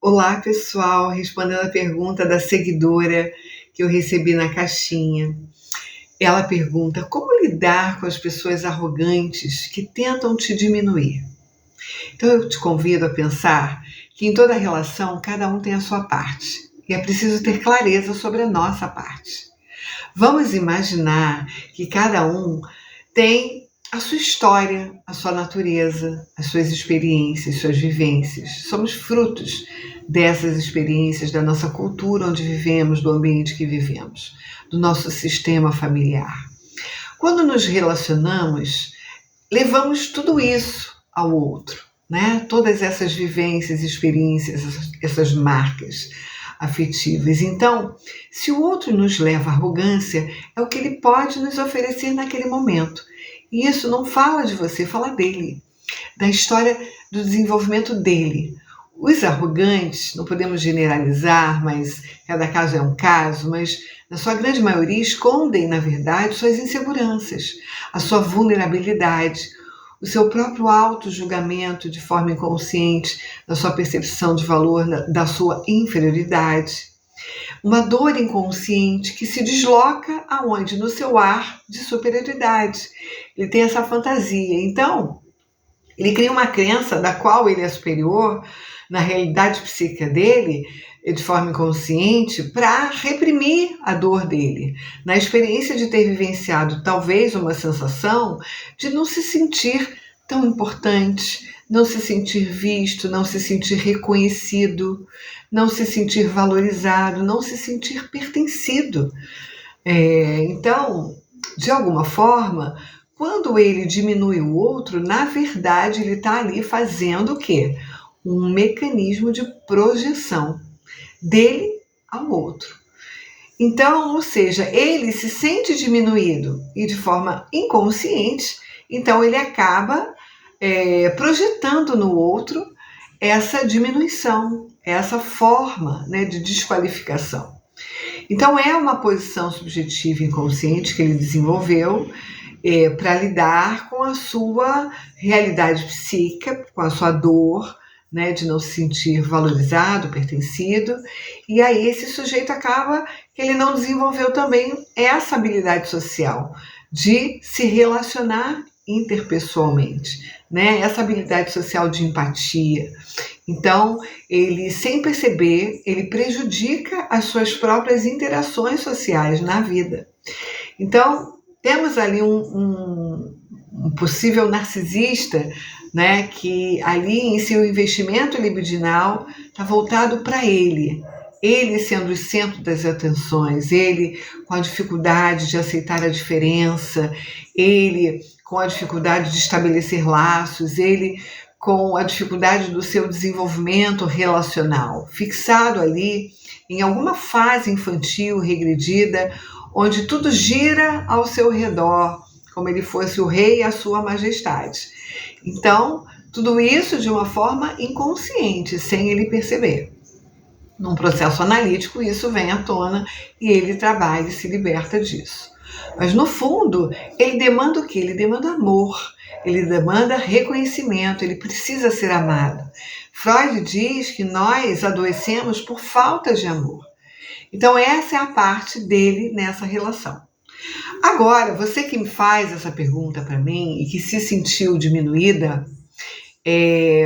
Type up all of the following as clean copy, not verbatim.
Olá, pessoal, respondendo a pergunta da seguidora que eu recebi na caixinha. Ela pergunta: como lidar com as pessoas arrogantes que tentam te diminuir? Então eu te convido a pensar que em toda relação cada um tem a sua parte e é preciso ter clareza sobre a nossa parte. Vamos imaginar que cada um tem a sua história, a sua natureza, as suas experiências, suas vivências. Somos frutos dessas experiências, da nossa cultura onde vivemos, do ambiente que vivemos, do nosso sistema familiar. Quando nos relacionamos, levamos tudo isso ao outro, né? Todas essas vivências, experiências, essas marcas afetivas. Então, se o outro nos leva à arrogância, é o que ele pode nos oferecer naquele momento. E isso não fala de você, fala dele, da história do desenvolvimento dele. Os arrogantes, não podemos generalizar, mas cada caso é um caso, mas na sua grande maioria escondem, na verdade, suas inseguranças, a sua vulnerabilidade, o seu próprio auto-julgamento de forma inconsciente, da sua percepção de valor, da sua inferioridade. Uma dor inconsciente que se desloca aonde? No seu ar de superioridade. Ele tem essa fantasia. Então, ele cria uma crença da qual ele é superior na realidade psíquica dele, de forma inconsciente, para reprimir a dor dele. Na experiência de ter vivenciado talvez uma sensação de não se sentir tão importante, não se sentir visto, não se sentir reconhecido, não se sentir valorizado, não se sentir pertencido. Então, de alguma forma, quando ele diminui o outro, na verdade ele está ali fazendo o quê? Um mecanismo de projeção dele ao outro. Então, ou seja, ele se sente diminuído e de forma inconsciente, então ele acaba projetando no outro essa diminuição, essa forma, né, de desqualificação. Então é uma posição subjetiva inconsciente que ele desenvolveu para lidar com a sua realidade psíquica, com a sua dor, né, de não se sentir valorizado, pertencido, e aí esse sujeito acaba que ele não desenvolveu também essa habilidade social de se relacionar interpessoalmente, né? Essa habilidade social de empatia. Então, ele, sem perceber, ele prejudica as suas próprias interações sociais na vida. Então, temos ali um possível narcisista, né, que ali em seu investimento libidinal está voltado para ele sendo o centro das atenções, ele com a dificuldade de aceitar a diferença, ele com a dificuldade de estabelecer laços, ele com a dificuldade do seu desenvolvimento relacional, fixado ali em alguma fase infantil regredida, onde tudo gira ao seu redor, como ele fosse o rei e a sua majestade. Então, tudo isso de uma forma inconsciente, sem ele perceber. Num processo analítico, isso vem à tona e ele trabalha e se liberta disso. Mas, no fundo, ele demanda o quê? Ele demanda amor, ele demanda reconhecimento, ele precisa ser amado. Freud diz que nós adoecemos por falta de amor. Então, essa é a parte dele nessa relação. Agora, você que me faz essa pergunta para mim e que se sentiu diminuída,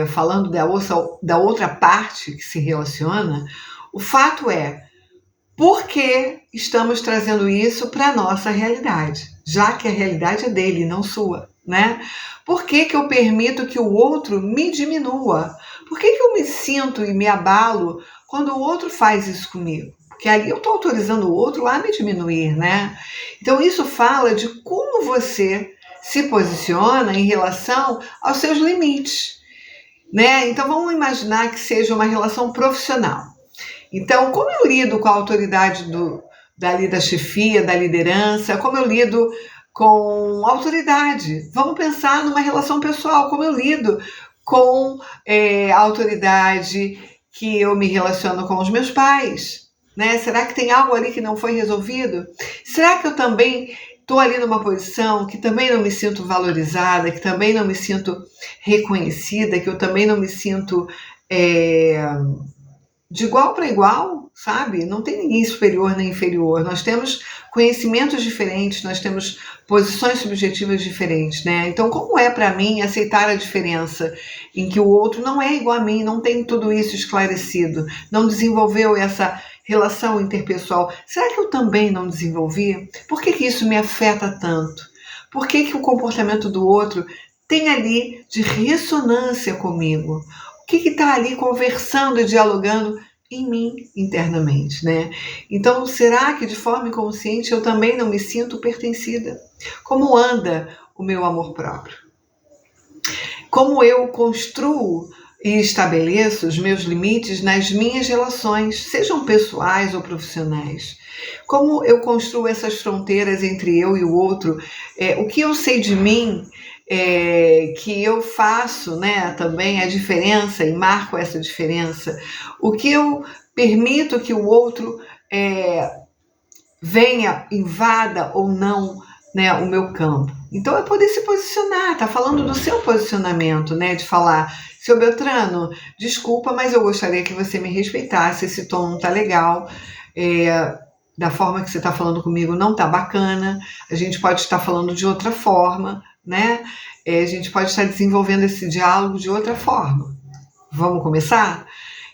falando da outra parte que se relaciona, o fato é, por que estamos trazendo isso para a nossa realidade? Já que a realidade é dele, não sua, né? Por que eu permito que o outro me diminua? Por que eu me sinto e me abalo quando o outro faz isso comigo? Porque ali eu estou autorizando o outro a me diminuir, né? Então isso fala de como você se posiciona em relação aos seus limites, né? Então vamos imaginar que seja uma relação profissional. Então, como eu lido com a autoridade da chefia, da liderança, como eu lido com a autoridade? Vamos pensar numa relação pessoal, como eu lido com a autoridade que eu me relaciono com os meus pais, né? Será que tem algo ali que não foi resolvido? Será que eu também estou ali numa posição que também não me sinto valorizada, que também não me sinto reconhecida, que eu também não me sinto de igual para igual, sabe? Não tem ninguém superior nem inferior. Nós temos conhecimentos diferentes, nós temos posições subjetivas diferentes, né? Então, como é para mim aceitar a diferença em que o outro não é igual a mim, não tem tudo isso esclarecido, não desenvolveu essa relação interpessoal? Será que eu também não desenvolvi? Por que isso me afeta tanto? Por que o comportamento do outro tem ali de ressonância comigo? O que está ali conversando e dialogando em mim internamente, né? Então, será que de forma inconsciente eu também não me sinto pertencida? Como anda o meu amor próprio? Como eu construo e estabeleço os meus limites nas minhas relações, sejam pessoais ou profissionais? Como eu construo essas fronteiras entre eu e o outro? O que eu sei de mim, que eu faço, né, também a diferença e marco essa diferença? O que eu permito que o outro venha, invada ou não, né, o meu campo? Então é poder se posicionar, tá falando do seu posicionamento, né, de falar: seu Beltrano, desculpa, mas eu gostaria que você me respeitasse, esse tom não tá legal, da forma que você está falando comigo não tá bacana, a gente pode estar falando de outra forma, né? A gente pode estar desenvolvendo esse diálogo de outra forma. Vamos começar?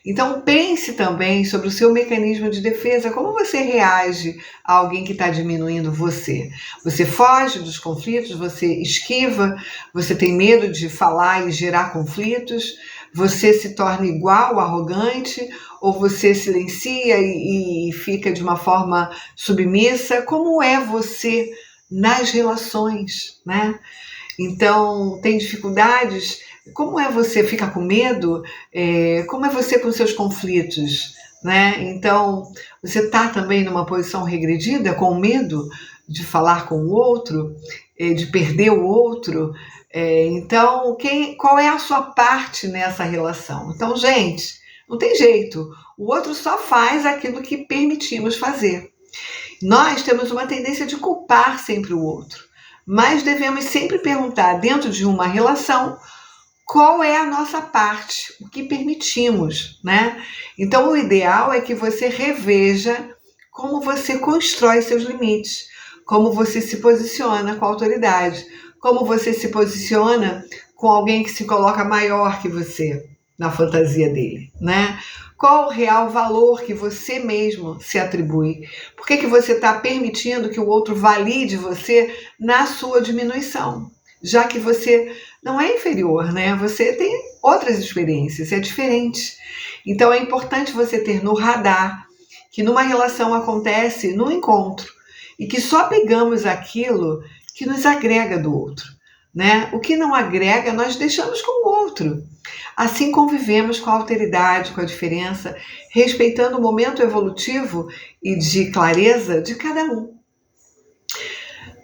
Então pense também sobre o seu mecanismo de defesa, como você reage a alguém que está diminuindo você. Você foge dos conflitos, você esquiva, você tem medo de falar e gerar conflitos, você se torna igual, arrogante, ou você silencia e fica de uma forma submissa? Como é você nas relações, né? Então, tem dificuldades? Como é você? Fica com medo? Como é você com seus conflitos, né? Então, você está também numa posição regredida, com medo de falar com o outro, de perder o outro? Então, qual é a sua parte nessa relação? Então, gente, não tem jeito. O outro só faz aquilo que permitimos fazer. Nós temos uma tendência de culpar sempre o outro, mas devemos sempre perguntar, dentro de uma relação, qual é a nossa parte, o que permitimos, né? Então, o ideal é que você reveja como você constrói seus limites, como você se posiciona com a autoridade, como você se posiciona com alguém que se coloca maior que você na fantasia dele, né? Qual o real valor que você mesmo se atribui? Por que você está permitindo que o outro valide você na sua diminuição? Já que você não é inferior, né? Você tem outras experiências, é diferente. Então é importante você ter no radar que numa relação acontece no encontro e que só pegamos aquilo que nos agrega do outro, né? O que não agrega, nós deixamos com o outro. Assim convivemos com a alteridade, com a diferença, respeitando o momento evolutivo e de clareza de cada um.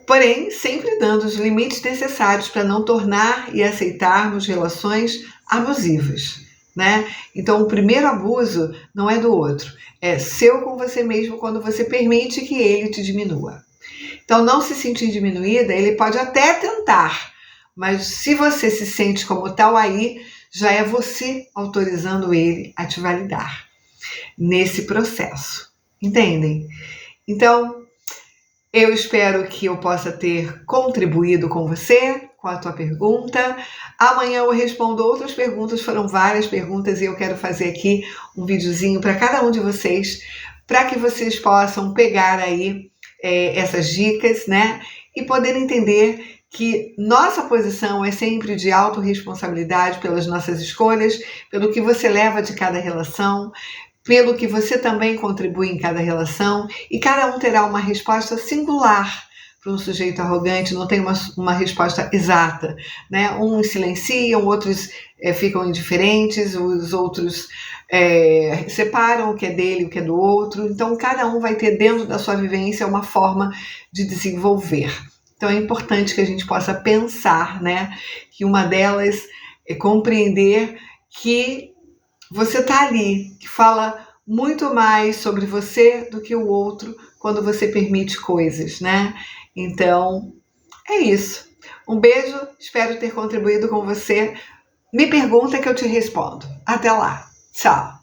Porém, sempre dando os limites necessários para não tornar e aceitarmos relações abusivas, né? Então, o primeiro abuso não é do outro, é seu com você mesmo quando você permite que ele te diminua. Então, não se sentir diminuída, ele pode até tentar, mas se você se sente como tal, aí já é você autorizando ele a te validar nesse processo. Entendem? Então, eu espero que eu possa ter contribuído com você, com a tua pergunta. Amanhã eu respondo outras perguntas, foram várias perguntas e eu quero fazer aqui um videozinho para cada um de vocês, para que vocês possam pegar aí essas dicas, né? E poder entender que nossa posição é sempre de autorresponsabilidade pelas nossas escolhas, pelo que você leva de cada relação, pelo que você também contribui em cada relação, e cada um terá uma resposta singular para um sujeito arrogante, não tem uma resposta exata, né? Uns silenciam, outros ficam indiferentes, os outros separam o que é dele e o que é do outro. Então, cada um vai ter dentro da sua vivência uma forma de desenvolver. Então, é importante que a gente possa pensar, né? Que uma delas é compreender que você está ali, que fala muito mais sobre você do que o outro quando você permite coisas, né? Então, é isso. Um beijo, espero ter contribuído com você. Me pergunta que eu te respondo. Até lá. Tchau.